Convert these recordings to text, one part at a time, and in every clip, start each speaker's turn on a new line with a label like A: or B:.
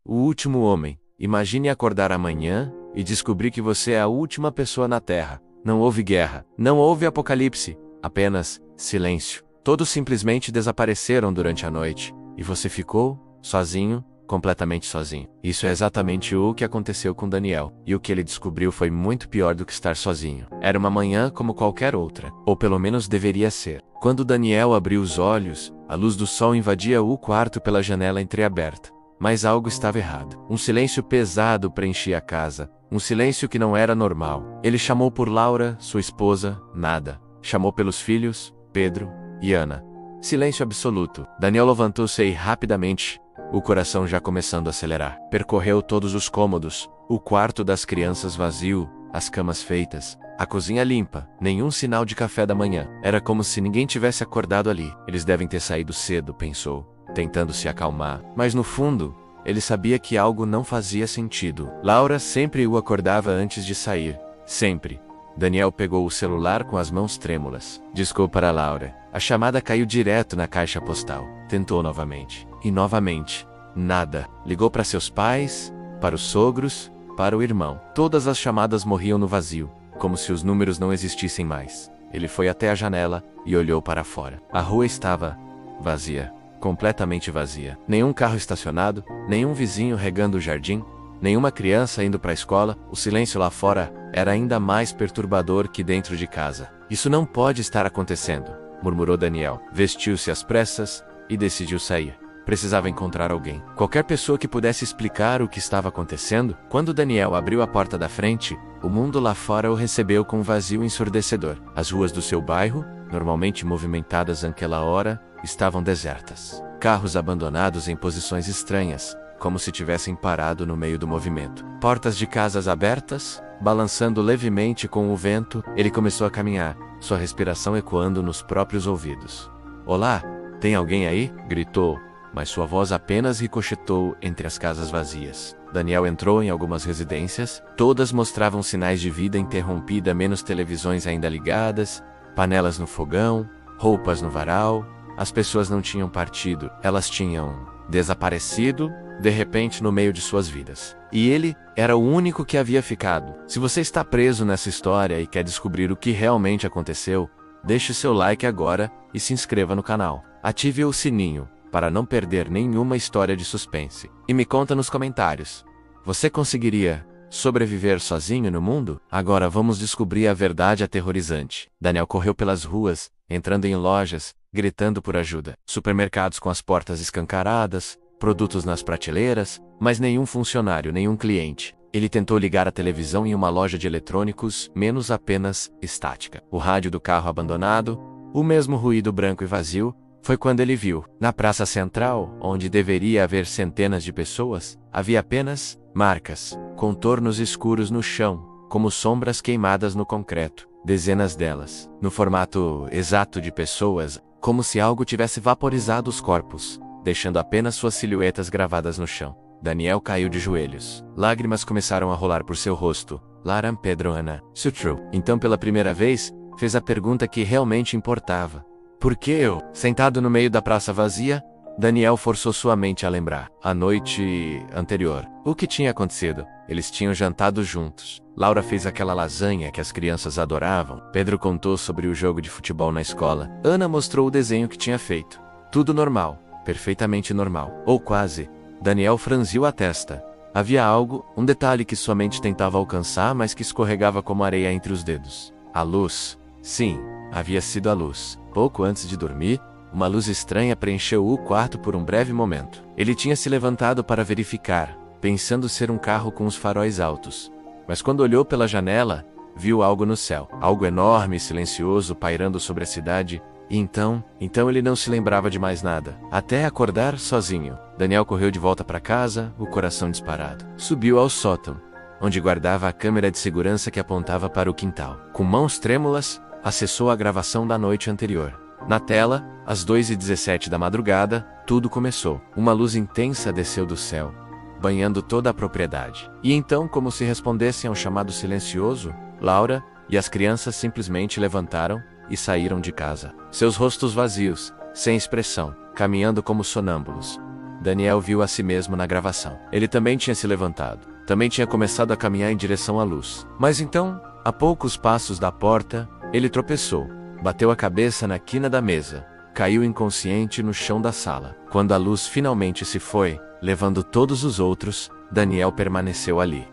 A: o último homem. Imagine acordar amanhã e descobrir que você é a última pessoa na Terra. Não houve guerra, não houve apocalipse, apenas silêncio. Todos simplesmente desapareceram durante a noite, e você ficou sozinho, completamente sozinho. Isso é exatamente o que aconteceu com Daniel, e o que ele descobriu foi muito pior do que estar sozinho. Era uma manhã como qualquer outra, ou pelo menos deveria ser. Quando Daniel abriu os olhos, a luz do sol invadia o quarto pela janela entreaberta. Mas algo estava errado. Um silêncio pesado preenchia a casa. Um silêncio que não era normal. Ele chamou por Laura, sua esposa, nada. Chamou pelos filhos, Pedro e Ana. Silêncio absoluto. Daniel levantou-se e rapidamente, o coração já começando a acelerar. Percorreu todos os cômodos, o quarto das crianças vazio, as camas feitas, a cozinha limpa, nenhum sinal de café da manhã. Era como se ninguém tivesse acordado ali. Eles devem ter saído cedo, pensou, tentando se acalmar. Mas no fundo, ele sabia que algo não fazia sentido. Laura sempre o acordava antes de sair. Sempre. Daniel pegou o celular com as mãos trêmulas. Discou para Laura. A chamada caiu direto na caixa postal. Tentou novamente. E novamente. Nada. Ligou para seus pais, para os sogros, para o irmão. Todas as chamadas morriam no vazio, como se os números não existissem mais. Ele foi até a janela e olhou para fora. A rua estava vazia. Completamente vazia. Nenhum carro estacionado, nenhum vizinho regando o jardim, nenhuma criança indo para a escola. O silêncio lá fora era ainda mais perturbador que dentro de casa. Isso não pode estar acontecendo, murmurou Daniel. Vestiu-se às pressas e decidiu sair. Precisava encontrar alguém. Qualquer pessoa que pudesse explicar o que estava acontecendo. Quando Daniel abriu a porta da frente, o mundo lá fora o recebeu com um vazio ensurdecedor. As ruas do seu bairro, normalmente movimentadas naquela hora, estavam desertas. Carros abandonados em posições estranhas, como se tivessem parado no meio do movimento. Portas de casas abertas, balançando levemente com o vento. Ele começou a caminhar, sua respiração ecoando nos próprios ouvidos. "Olá, tem alguém aí?" gritou, mas sua voz apenas ricochetou entre as casas vazias. Daniel entrou em algumas residências. Todas mostravam sinais de vida interrompida, menos televisões ainda ligadas, panelas no fogão, roupas no varal. As pessoas não tinham partido, elas tinham desaparecido, de repente, no meio de suas vidas. E ele era o único que havia ficado. Se você está preso nessa história e quer descobrir o que realmente aconteceu, deixe seu like agora e se inscreva no canal. Ative o sininho para não perder nenhuma história de suspense. E me conta nos comentários. Você conseguiria sobreviver sozinho no mundo? Agora vamos descobrir a verdade aterrorizante. Daniel correu pelas ruas, entrando em lojas, gritando por ajuda. Supermercados com as portas escancaradas, produtos nas prateleiras, mas nenhum funcionário, nenhum cliente. Ele tentou ligar a televisão em uma loja de eletrônicos, menos apenas estática. O rádio do carro abandonado, o mesmo ruído branco e vazio. Foi quando ele viu, na praça central, onde deveria haver centenas de pessoas, havia apenas marcas, contornos escuros no chão, como sombras queimadas no concreto, dezenas delas, no formato exato de pessoas, como se algo tivesse vaporizado os corpos, deixando apenas suas silhuetas gravadas no chão. Daniel caiu de joelhos. Lágrimas começaram a rolar por seu rosto. Lara, Pedro, Ana, Sutru. Então, pela primeira vez, fez a pergunta que realmente importava. Por que eu? Sentado no meio da praça vazia, Daniel forçou sua mente a lembrar. A noite anterior. O que tinha acontecido? Eles tinham jantado juntos. Laura fez aquela lasanha que as crianças adoravam. Pedro contou sobre o jogo de futebol na escola. Ana mostrou o desenho que tinha feito. Tudo normal. Perfeitamente normal. Ou quase. Daniel franziu a testa. Havia algo, um detalhe que sua mente tentava alcançar, mas que escorregava como areia entre os dedos. A luz. Sim, havia sido a luz. Pouco antes de dormir, uma luz estranha preencheu o quarto por um breve momento. Ele tinha se levantado para verificar, pensando ser um carro com os faróis altos. Mas quando olhou pela janela, viu algo no céu. Algo enorme e silencioso pairando sobre a cidade. E então ele não se lembrava de mais nada. Até acordar sozinho. Daniel correu de volta para casa, o coração disparado. Subiu ao sótão, onde guardava a câmera de segurança que apontava para o quintal. Com mãos trêmulas, acessou a gravação da noite anterior. Na tela, às 2h17 da madrugada, tudo começou. Uma luz intensa desceu do céu, banhando toda a propriedade. E então, como se respondessem ao chamado silencioso, Laura e as crianças simplesmente levantaram e saíram de casa. Seus rostos vazios, sem expressão, caminhando como sonâmbulos. Daniel viu a si mesmo na gravação. Ele também tinha se levantado. Também tinha começado a caminhar em direção à luz. Mas então, a poucos passos da porta, ele tropeçou. Bateu a cabeça na quina da mesa. Caiu inconsciente no chão da sala. Quando a luz finalmente se foi, levando todos os outros, Daniel permaneceu ali.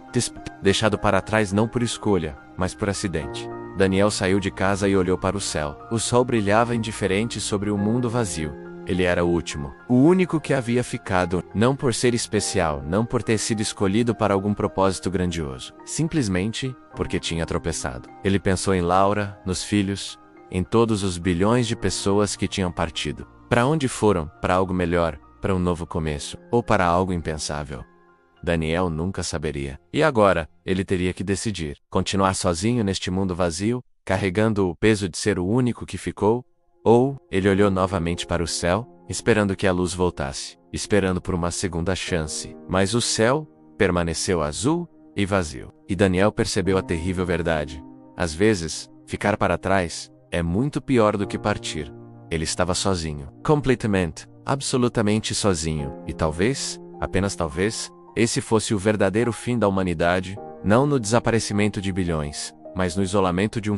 A: Deixado para trás não por escolha, mas por acidente. Daniel saiu de casa e olhou para o céu. O sol brilhava indiferente sobre o mundo vazio. Ele era o último. O único que havia ficado, não por ser especial, não por ter sido escolhido para algum propósito grandioso. Simplesmente porque tinha tropeçado. Ele pensou em Laura, nos filhos, em todos os bilhões de pessoas que tinham partido. Para onde foram? Para algo melhor? Para um novo começo? Ou para algo impensável? Daniel nunca saberia. E agora, ele teria que decidir. Continuar sozinho neste mundo vazio, carregando o peso de ser o único que ficou? Ou, ele olhou novamente para o céu, esperando que a luz voltasse, esperando por uma segunda chance. Mas o céu permaneceu azul e vazio. E Daniel percebeu a terrível verdade. Às vezes, ficar para trás é muito pior do que partir. Ele estava sozinho. Completamente, absolutamente sozinho. E talvez, apenas talvez, esse fosse o verdadeiro fim da humanidade, não no desaparecimento de bilhões, mas no isolamento de um